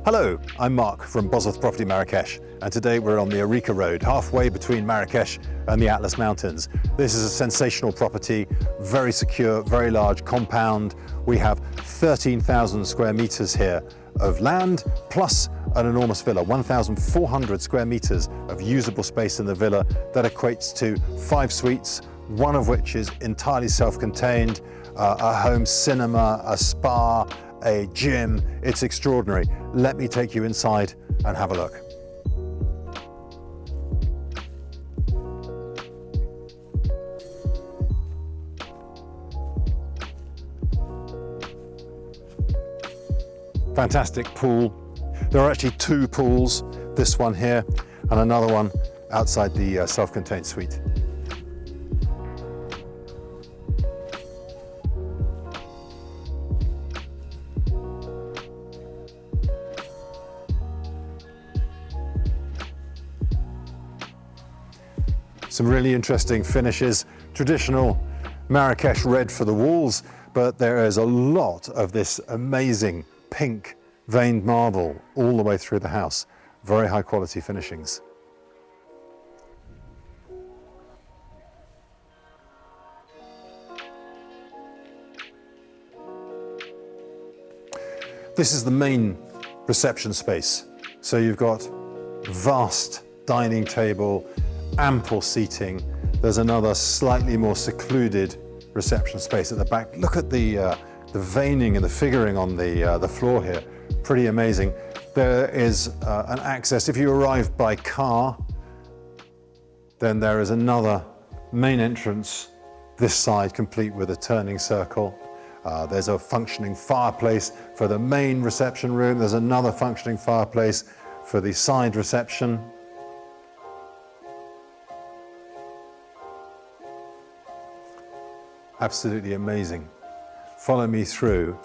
Hello, I'm Mark from Bosworth Property Marrakech, and today we're on the Arica Road, halfway between Marrakech and the Atlas Mountains. This is a sensational property, very secure, very large compound. We have 13,000 square meters here of land, plus an enormous villa, 1,400 square meters of usable space in the villa. That equates to 5 suites, one of which is entirely self-contained, a home cinema, a spa, a gym. It's extraordinary. Let me take you inside and have a look. Fantastic pool. There are actually 2 pools, this one here and another one outside the self-contained suite. Some really interesting finishes, traditional Marrakech red for the walls, but there is a lot of this amazing pink veined marble all the way through the house. Very high quality finishings. This is the main reception space. So you've got vast dining table, ample seating. There's another slightly more secluded reception space at the back. Look at the veining and the figuring on the floor here. Pretty amazing. There is an access. If you arrive by car, then there is another main entrance this side, complete with a turning circle. There's a functioning fireplace for the main reception room. There's another functioning fireplace for the side reception. Absolutely amazing. Follow me through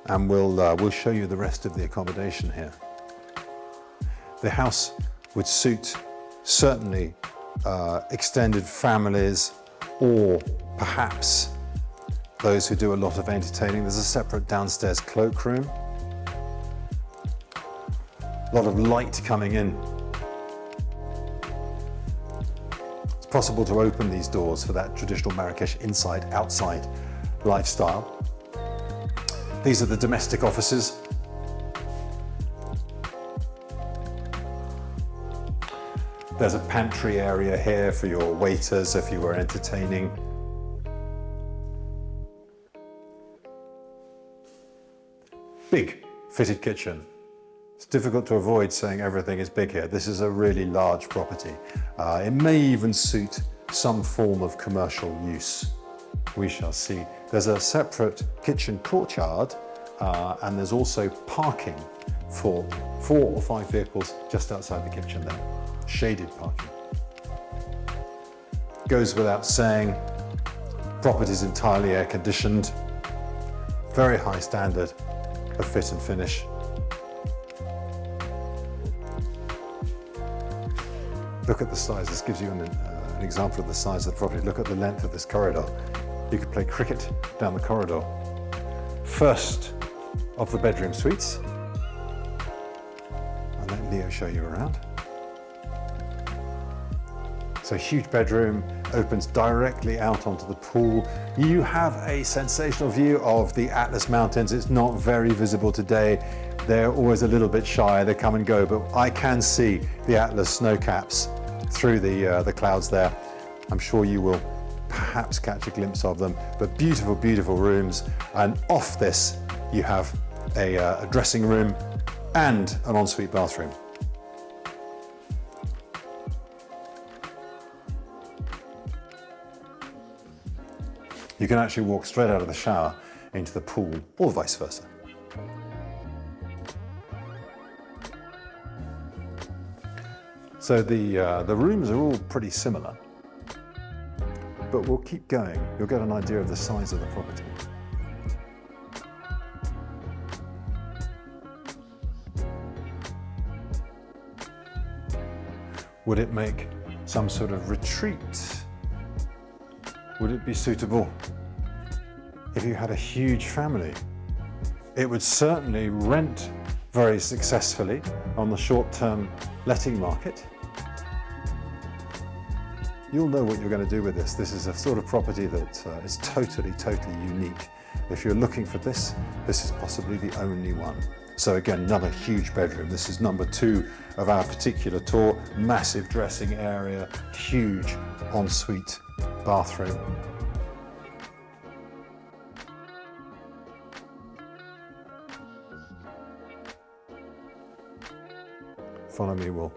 and we'll show you the rest of the accommodation here. The house would suit certainly extended families, or perhaps those who do a lot of entertaining. There's a separate downstairs cloakroom. A lot of light coming in. Possible to open these doors for that traditional Marrakech inside-outside lifestyle. These are the domestic offices. There's a pantry area here for your waiters if you were entertaining. Big fitted kitchen. It's difficult to avoid saying everything is big here. This is a really large property. It may even suit some form of commercial use. We shall see. There's a separate kitchen courtyard and there's also parking for 4 or 5 vehicles just outside the kitchen there. Shaded parking. Goes without saying, property is entirely air conditioned. Very high standard of fit and finish. Look at the size. This gives you an example of the size of the property. Look at the length of this corridor. You could play cricket down the corridor. First of the bedroom suites. I'll let Leo show you around. So huge bedroom, opens directly out onto the pool. You have a sensational view of the Atlas Mountains. It's not very visible today. They're always a little bit shy, they come and go, but I can see the Atlas snow caps through the clouds there. I'm sure you will perhaps catch a glimpse of them, but beautiful, beautiful rooms. And off this, you have a dressing room and an ensuite bathroom. You can actually walk straight out of the shower into the pool, or vice versa. So the rooms are all pretty similar, but we'll keep going. You'll get an idea of the size of the property. Would it make some sort of retreat? Would it be suitable if you had a huge family? It would certainly rent very successfully on the short-term letting market. You'll know what you're going to do with this. This is a sort of property that is totally unique. If you're looking for this, this is possibly the only one. So again, another huge bedroom. This is number 2 of our particular tour. Massive dressing area, huge ensuite bathroom. Follow me, we'll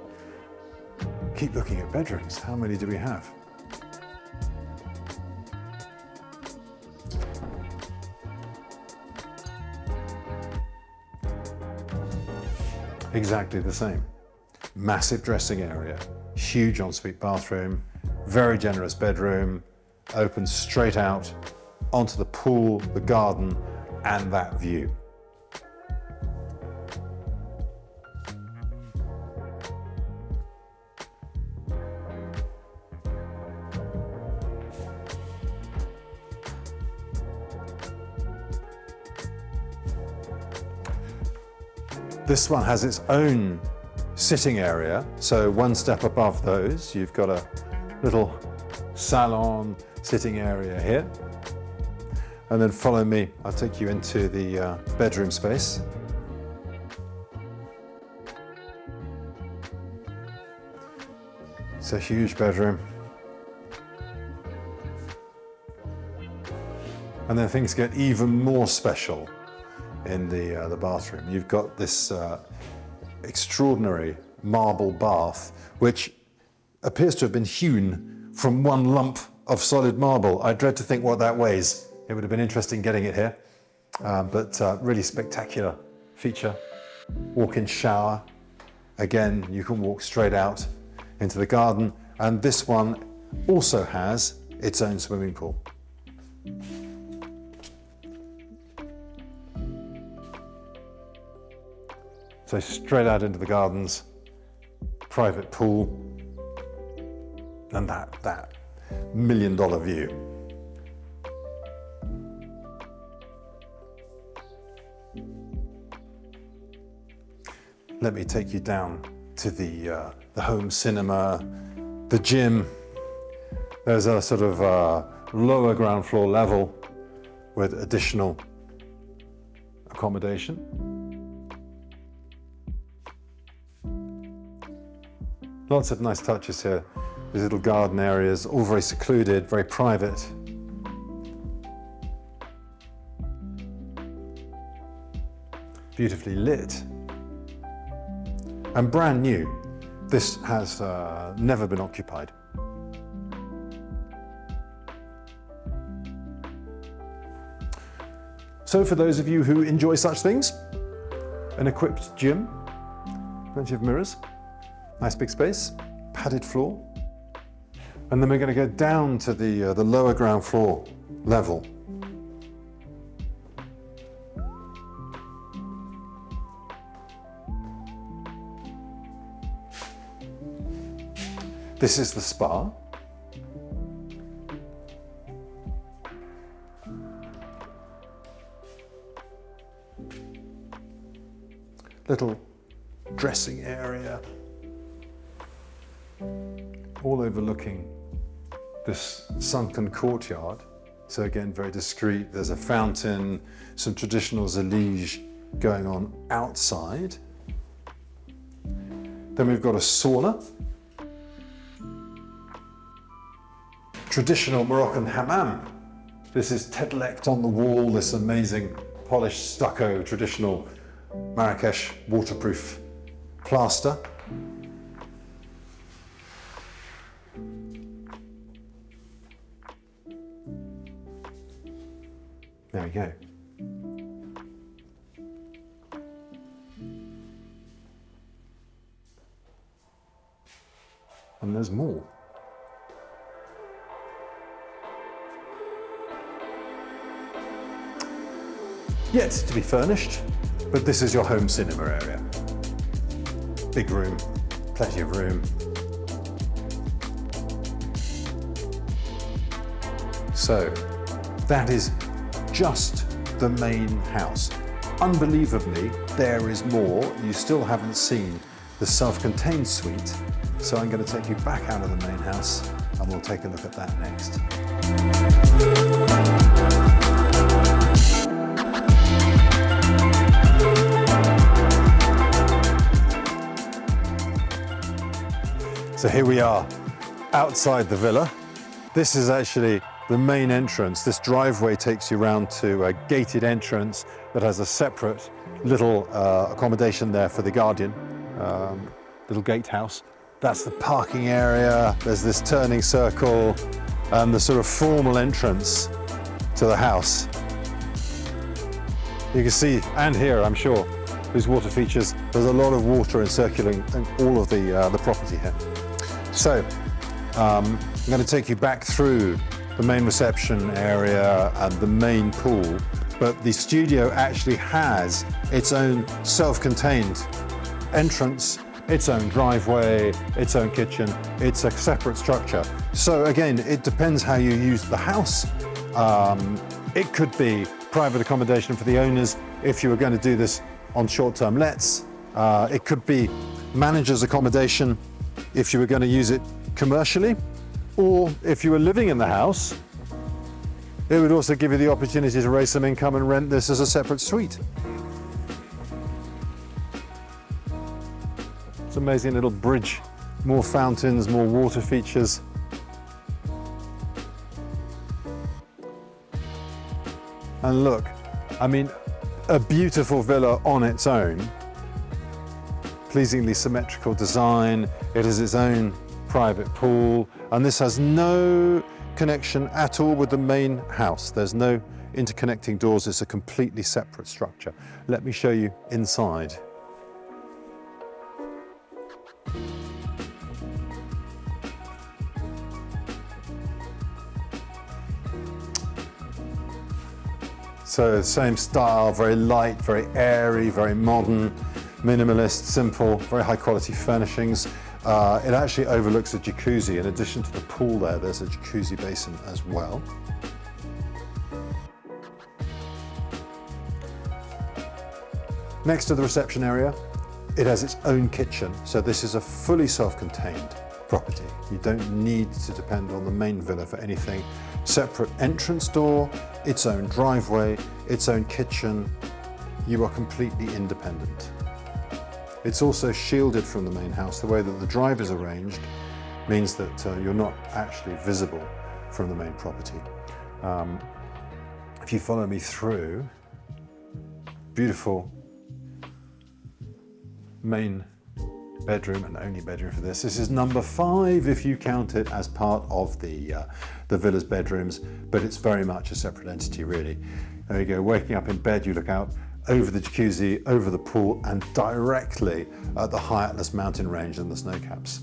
keep looking at bedrooms. How many do we have? Exactly the same. Massive dressing area, huge ensuite bathroom, very generous bedroom, opens straight out onto the pool, the garden, and that view. This one has its own sitting area, so one step above those, you've got a little salon sitting area here. And then follow me, I'll take you into the bedroom space. It's a huge bedroom. And then things get even more special in the bathroom. You've got this extraordinary marble bath, which appears to have been hewn from one lump of solid marble. I dread to think what that weighs. It would have been interesting getting it here, but really spectacular feature. Walk-in shower. Again, you can walk straight out into the garden, and this one also has its own swimming pool. So straight out into the gardens, private pool, and that $1 million view. Let me take you down to the home cinema, the gym. There's a sort of lower ground floor level with additional accommodation. Lots of nice touches here. These little garden areas, all very secluded, very private. Beautifully lit. And brand new. This has never been occupied. So for those of you who enjoy such things, an equipped gym, plenty of mirrors, nice big space, padded floor. And then we're going to go down to the lower ground floor level. This is the spa. Little dressing area, all overlooking this sunken courtyard. So again, very discreet. There's a fountain, some traditional zalige going on outside. Then we've got a sauna. Traditional Moroccan hammam. This is tetlect on the wall, this amazing polished stucco, traditional Marrakech waterproof plaster. There we go. And there's more. Yet to be furnished, but this is your home cinema area. Big room, plenty of room, So that is just the main house. Unbelievably, there is more. You still haven't seen the self-contained suite. So I'm going to take you back out of the main house and we'll take a look at that next. So here we are outside the villa. This is actually the main entrance. This driveway takes you round to a gated entrance that has a separate little accommodation there for the guardian, little gatehouse. That's the parking area. There's this turning circle and the sort of formal entrance to the house. You can see, and here I'm sure, these water features. There's a lot of water circulating in all of the property here. So I'm going to take you back through the main reception area and the main pool, but the studio actually has its own self-contained entrance, its own driveway, its own kitchen. It's a separate structure. So again, it depends how you use the house. It could be private accommodation for the owners if you were going to do this on short-term lets. It could be manager's accommodation if you were going to use it commercially, or if you were living in the house, it would also give you the opportunity to raise some income and rent this as a separate suite. It's an amazing little bridge, more fountains, more water features. And look, I mean, a beautiful villa on its own, pleasingly symmetrical design. It has its own private pool, and this has no connection at all with the main house. There's no interconnecting doors. It's a completely separate structure. Let me show you inside. So same style, very light, very airy, very modern, minimalist, simple, very high quality furnishings. It actually overlooks a jacuzzi. In addition to the pool there, there's a jacuzzi basin as well. Next to the reception area, it has its own kitchen. So this is a fully self-contained property. You don't need to depend on the main villa for anything. Separate entrance door, its own driveway, its own kitchen. You are completely independent. It's also shielded from the main house. The way that the drive is arranged means that you're not actually visible from the main property. If you follow me through, beautiful main bedroom and only bedroom for this. This is number 5 if you count it as part of the villa's bedrooms, but it's very much a separate entity really. There you go, waking up in bed, you look out over the jacuzzi, over the pool, and directly at the high Atlas mountain range and the snow caps.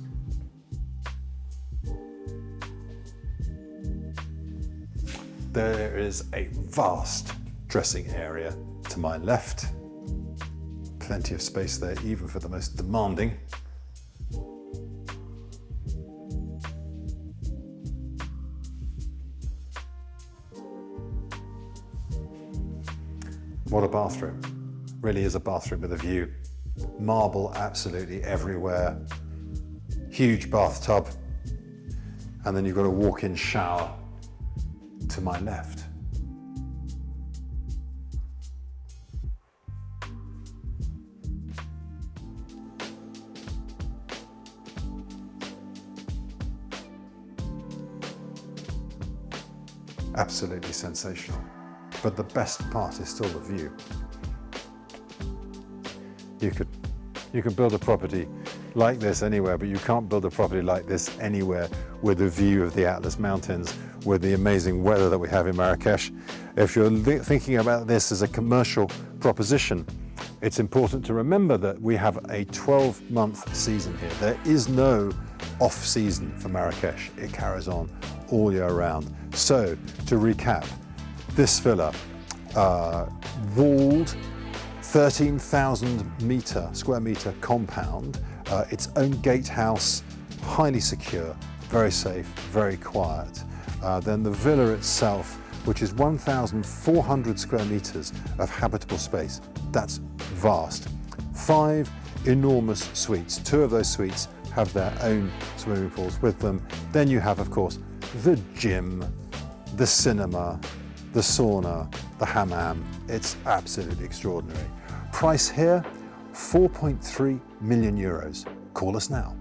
There is a vast dressing area to my left. Plenty of space there, even for the most demanding. What a bathroom. Really is a bathroom with a view. Marble absolutely everywhere. Huge bathtub. And then you've got a walk-in shower to my left. Absolutely sensational. But the best part is still the view. You could build a property like this anywhere, but you can't build a property like this anywhere with a view of the Atlas Mountains, with the amazing weather that we have in Marrakech. If you're thinking about this as a commercial proposition, it's important to remember that we have a 12-month season here. There is no off-season for Marrakech. It carries on all year round. So, to recap, this villa, walled, 13,000 square meter compound, its own gatehouse, highly secure, very safe, very quiet. Then the villa itself, which is 1,400 square meters of habitable space. That's vast. 5 enormous suites. 2 of those suites have their own swimming pools with them. Then you have, of course, the gym, the cinema, the sauna, the hammam. It's absolutely extraordinary. Price here, 4.3 million euros. Call us now.